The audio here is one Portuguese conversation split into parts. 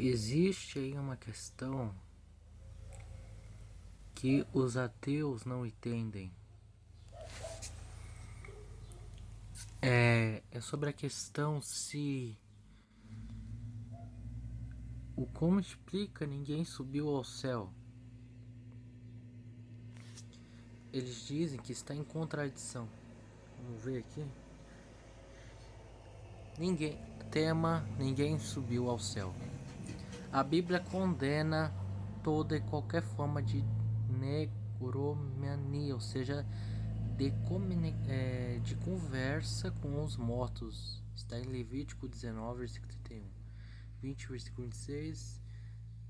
Existe aí uma questão que os ateus não entendem. É sobre a questão se o como explica ninguém subiu ao céu. Eles dizem que está em contradição. Vamos ver aqui. Ninguém subiu ao céu. A Bíblia condena toda e qualquer forma de necromania, ou seja, de conversa com os mortos. Está em Levítico 19, versículo 31, 20, versículo 26,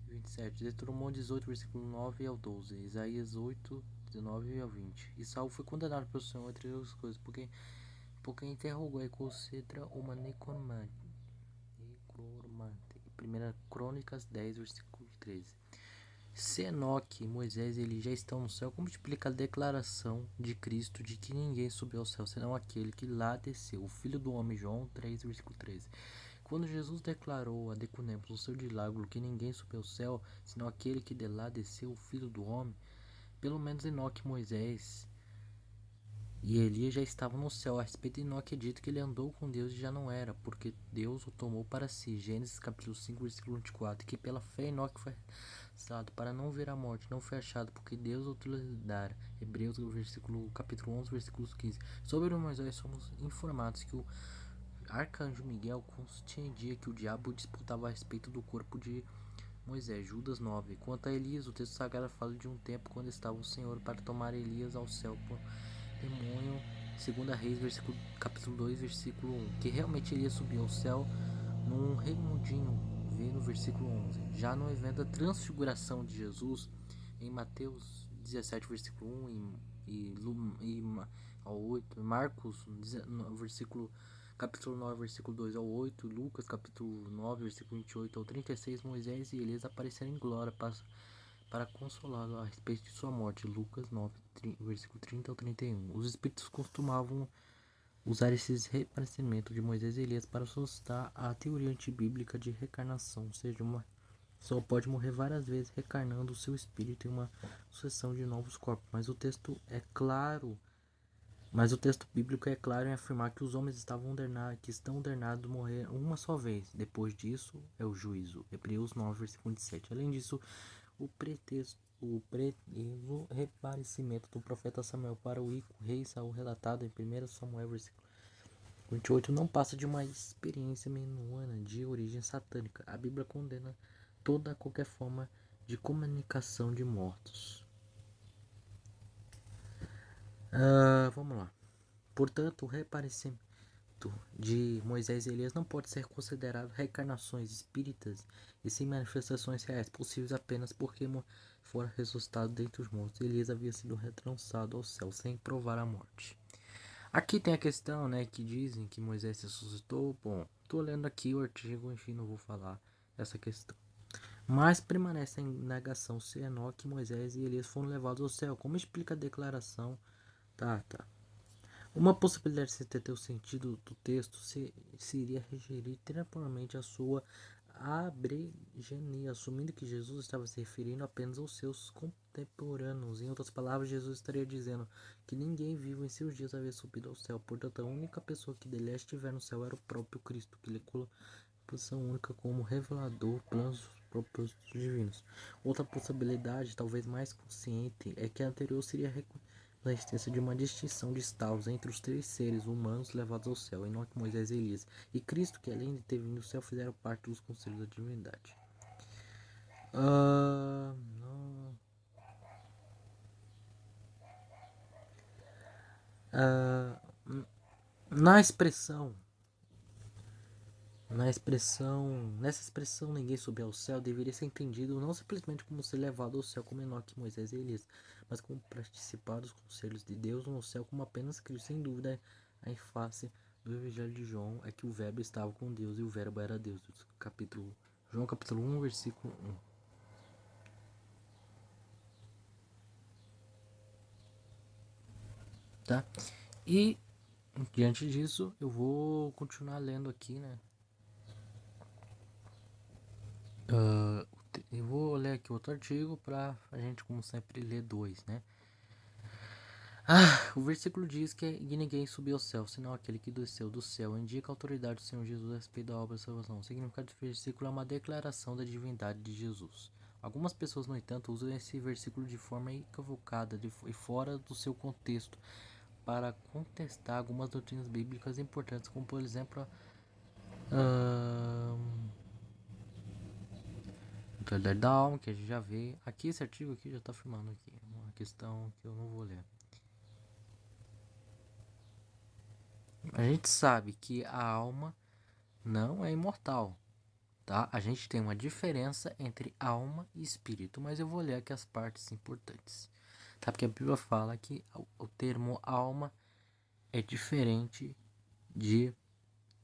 27, Deuteronômio 18, versículo 9 ao 12, Isaías 8, 19 ao 20. E Saul foi condenado pelo Senhor, entre outras coisas, porque interrogou e considera uma necromante. 1 Crônicas 10, versículo 13. Se Enoque, Moisés e ele já estão no céu, como explica a declaração de Cristo de que ninguém subiu ao céu, senão aquele que lá desceu, o Filho do Homem, João 3, versículo 13. Quando Jesus declarou a Nicodemos no seu diálogo que ninguém subiu ao céu, senão aquele que de lá desceu, o Filho do Homem, pelo menos Enoque, Moisés e Elias já estavam no céu. A respeito de Enoque é dito que ele andou com Deus e já não era, porque Deus o tomou para si. Gênesis capítulo 5, versículo 24. Que pela fé Enoque foi arrestado para não ver a morte, não foi achado, porque Deus o utilizara. Hebreus capítulo 11, versículos 15. Sobre o Moisés somos informados que o arcanjo Miguel constendia que o diabo disputava a respeito do corpo de Moisés, Judas 9. Quanto a Elias, o texto sagrado fala de um tempo quando estava o Senhor para tomar Elias ao céu por demônio, 2 Reis, capítulo 2, versículo 1, que realmente Elias subiu ao céu num remundinho, vê no versículo 11. Já no evento da transfiguração de Jesus, em Mateus 17, versículo 1 ao 8, Marcos, capítulo 9, versículo 2 ao 8, Lucas, capítulo 9, versículo 28 ao 36, Moisés e Elias apareceram em glória para consolá-lo a respeito de sua morte. Lucas 9, versículo 30 ao 31. Os espíritos costumavam usar esses reaparecimentos de Moisés e Elias para suscitar a teoria antibíblica de reencarnação, ou seja, uma só pode morrer várias vezes reencarnando o seu espírito em uma sucessão de novos corpos. Mas o texto bíblico é claro em afirmar que os homens estão ordenados a morrer uma só vez. Depois disso é o juízo. Hebreus 9, versículo 27. Além disso, o preteso reaparecimento do profeta Samuel para o rei Saul, relatado em 1 Samuel, versículo 28, não passa de uma experiência menor de origem satânica. A Bíblia condena toda qualquer forma de comunicação de mortos. Vamos lá. Portanto, o reaparecimento de Moisés e Elias não pode ser considerado reencarnações espíritas e sim manifestações reais, possíveis apenas porque fora ressuscitado dentre os mortos. Elias havia sido relançado ao céu sem provar a morte. Aqui tem a questão, né, que dizem que Moisés ressuscitou. Bom, tô lendo aqui o artigo, enfim, não vou falar essa questão. Mas permanece em negação se Enoque, Moisés e Elias foram levados ao céu. Como explica a declaração? Tá. Uma possibilidade de ter o sentido do texto seria regerir temporalmente a sua abrigenia, assumindo que Jesus estava se referindo apenas aos seus contemporâneos. Em outras palavras, Jesus estaria dizendo que ninguém vivo em seus dias havia subido ao céu. Portanto, a única pessoa que dele estiver no céu era o próprio Cristo, que lhe colocou posição única como revelador planos propósitos divinos. Outra possibilidade, talvez mais consciente, é que a anterior seria a existência de uma distinção de estados entre os três seres humanos levados ao céu, Enoque, Moisés e Elias, e Cristo, que além de ter vindo do céu, fizeram parte dos conselhos da divindade. Na expressão nessa expressão, ninguém subiu ao céu, deveria ser entendido não simplesmente como ser levado ao céu como Enoque, Moisés e Elias, mas como participar dos conselhos de Deus no céu como apenas Cristo. Sem dúvida, a ênfase do Evangelho de João é que o verbo estava com Deus e o verbo era Deus. João capítulo 1, versículo 1. Tá? E diante disso, eu vou continuar lendo aqui, né? Eu vou ler aqui outro artigo para a gente, como sempre, ler dois, né? O versículo diz que ninguém subiu ao céu, senão aquele que desceu do céu. Indica a autoridade do Senhor Jesus a respeito da obra da salvação. O significado do versículo é uma declaração da divindade de Jesus. Algumas pessoas, no entanto, usam esse versículo de forma equivocada e fora do seu contexto para contestar algumas doutrinas bíblicas importantes, como por exemplo a totalidade da alma, que a gente já vê. Aqui esse artigo aqui já está afirmando aqui uma questão que eu não vou ler. A gente sabe que a alma não é imortal, tá? A gente tem uma diferença entre alma e espírito, mas eu vou ler aqui as partes importantes, tá? Porque a Bíblia fala que o termo alma é diferente de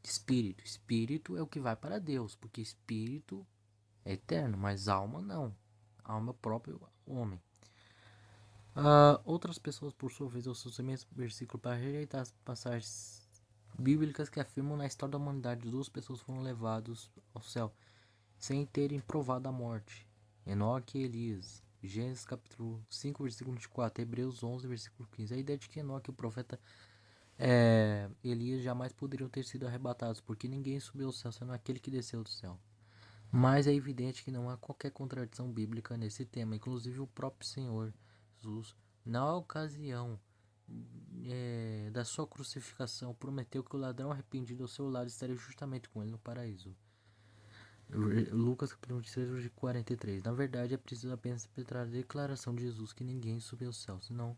espírito. Espírito é o que vai para Deus, porque espírito é eterno, mas alma não. Alma é o próprio homem. Outras pessoas, por sua vez, usam o mesmo versículo para rejeitar as passagens bíblicas que afirmam na história da humanidade duas pessoas foram levados ao céu sem terem provado a morte. Enoque e Elias. Gênesis capítulo 5, versículo 24. Hebreus 11, versículo 15. A ideia de que Enoque e o profeta Elias jamais poderiam ter sido arrebatados, porque ninguém subiu ao céu, senão aquele que desceu do céu. Mas é evidente que não há qualquer contradição bíblica nesse tema. Inclusive o próprio Senhor Jesus, na ocasião da sua crucificação, prometeu que o ladrão arrependido ao seu lado estaria justamente com ele no paraíso. Lucas capítulo 23, 43. Na verdade, é preciso apenas interpretar a declaração de Jesus que ninguém subiu ao céu, senão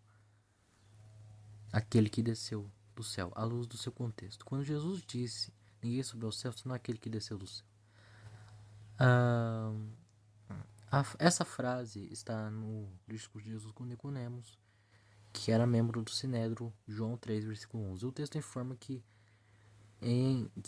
aquele que desceu do céu, à luz do seu contexto. Quando Jesus disse ninguém subiu ao céu, senão aquele que desceu do céu. Essa frase está no discurso de Jesus com Nicodemos, que era membro do Sinédrio, João 3, versículo 11. O texto informa que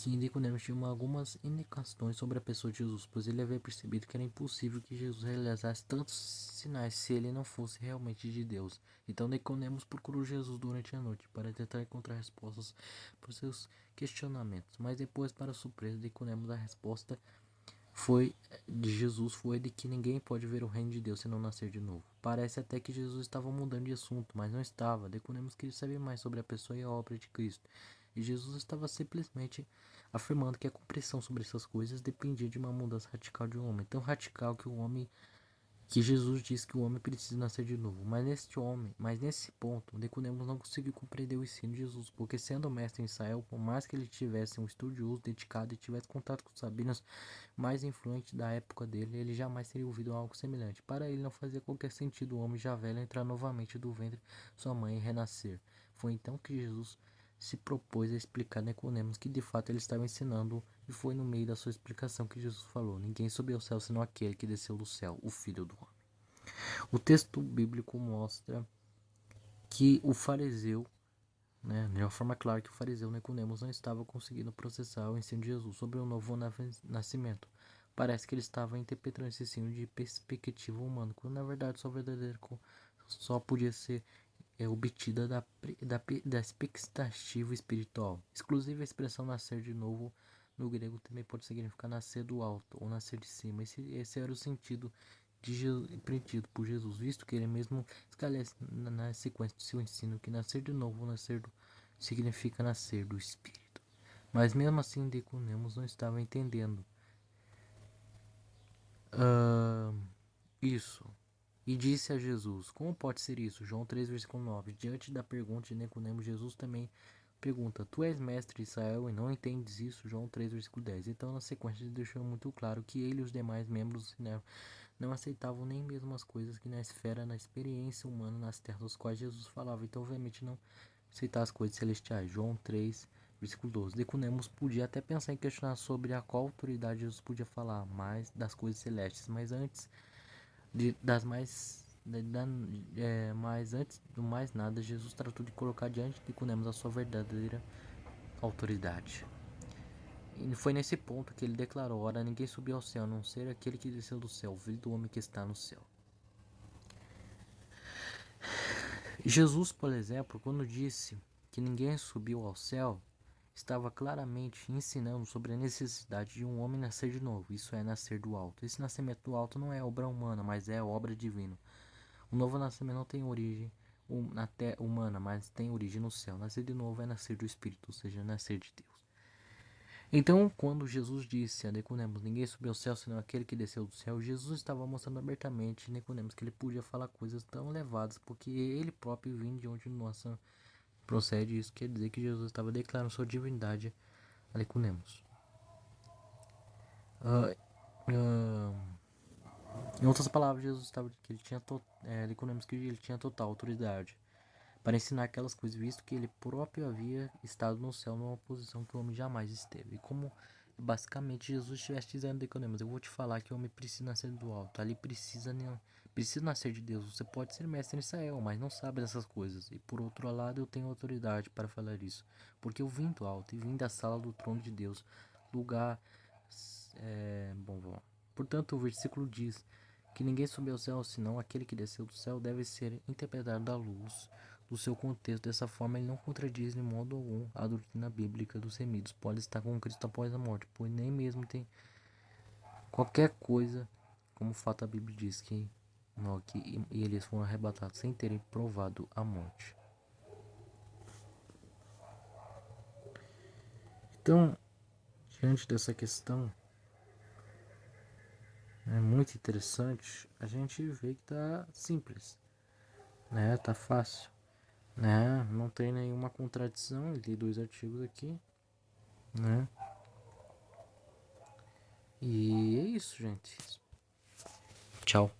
Nicodemos tinha algumas indicações sobre a pessoa de Jesus, pois ele havia percebido que era impossível que Jesus realizasse tantos sinais se ele não fosse realmente de Deus. Então Nicodemos procurou Jesus durante a noite para tentar encontrar respostas para os seus questionamentos, mas depois, para surpresa de Nicodemos, a resposta de Jesus foi de que ninguém pode ver o reino de Deus se não nascer de novo. Parece até que Jesus estava mudando de assunto, mas não estava. Nicodemos queria saber mais sobre a pessoa e a obra de Cristo. E Jesus estava simplesmente afirmando que a compreensão sobre essas coisas dependia de uma mudança radical de um homem. Tão radical que Jesus diz que o homem precisa nascer de novo. Mas nesse ponto, Nicodemos não conseguiu compreender o ensino de Jesus, porque sendo mestre em Israel, por mais que ele tivesse um estudioso dedicado e tivesse contato com os sabinos mais influentes da época dele, ele jamais teria ouvido algo semelhante. Para ele não fazia qualquer sentido o homem já velho entrar novamente do ventre de sua mãe e renascer. Foi então que Jesus se propôs a explicar a Nicodemos que de fato ele estava ensinando, e foi no meio da sua explicação que Jesus falou: ninguém subiu ao céu senão aquele que desceu do céu, o Filho do Homem. O texto bíblico mostra que o fariseu, de uma forma clara, que o fariseu Nicodemos não estava conseguindo processar o ensino de Jesus sobre o novo nascimento. Parece que ele estava interpretando esse ensino de perspectiva humana, quando na verdade sua verdadeira só podia ser obtida da expectativa espiritual. Exclusive, a expressão nascer de novo no grego também pode significar nascer do alto ou nascer de cima. Esse era o sentido empreendido por Jesus, visto que ele mesmo esclarece na sequência do seu ensino que nascer de novo, significa nascer do Espírito. Mas mesmo assim, Nicodemos não estava entendendo isso. E disse a Jesus: como pode ser isso? João 3, versículo 9. Diante da pergunta de Nicodemos, Jesus também pergunta: tu és mestre de Israel e não entendes isso? João 3, versículo 10. Então, na sequência, ele deixou muito claro que ele e os demais membros do Sinédrio não aceitavam nem mesmo as coisas que na experiência humana, nas terras dos quais Jesus falava. Então, obviamente, não aceitar as coisas celestiais. João 3, versículo 12. Nicodemos podia até pensar em questionar sobre a qual autoridade Jesus podia falar mais das coisas celestes, mas antes mas antes do mais nada, Jesus tratou de colocar diante de Nicodemos a sua verdadeira autoridade. E foi nesse ponto que ele declarou: ora, ninguém subiu ao céu, a não ser aquele que desceu do céu, o Filho do homem que está no céu. Jesus, por exemplo, quando disse que ninguém subiu ao céu, estava claramente ensinando sobre a necessidade de um homem nascer de novo, isso é, nascer do alto. Esse nascimento do alto não é obra humana, mas é obra divina. O novo nascimento não tem origem até humana, mas tem origem no céu. Nascer de novo é nascer do Espírito, ou seja, nascer de Deus. Então, quando Jesus disse a Nicodemos, ninguém subiu ao céu senão aquele que desceu do céu, Jesus estava mostrando abertamente a Nicodemos que ele podia falar coisas tão elevadas, porque ele próprio vinha de onde nossa procede. Isso quer dizer que Jesus estava declarando sua divindade a Nicodemos. Em outras palavras, Jesus estava que ele tinha Nicodemos que ele tinha total autoridade para ensinar aquelas coisas, visto que ele próprio havia estado no céu numa posição que o homem jamais esteve. E como basicamente Jesus estivesse dizendo a Nicodemos, eu vou te falar que o homem precisa nascer do alto, ali precisa nascer de Deus. Você pode ser mestre em Israel, mas não sabe dessas coisas. E por outro lado, eu tenho autoridade para falar isso, porque eu vim do alto e vim da sala do trono de Deus, lugar bom, vamos lá. Portanto, o versículo diz que ninguém subiu ao céu senão aquele que desceu do céu, deve ser interpretado à luz do seu contexto. Dessa forma, ele não contradiz de modo algum a doutrina bíblica dos remidos. Pode estar com Cristo após a morte, pois nem mesmo tem qualquer coisa, como fato a Bíblia diz que eles foram arrebatados sem terem provado a morte. Então, diante dessa questão, é muito interessante, a gente vê que tá simples, né? Tá fácil, né? Não tem nenhuma contradição. Eu li 2 artigos aqui, né? E é isso, gente. Tchau.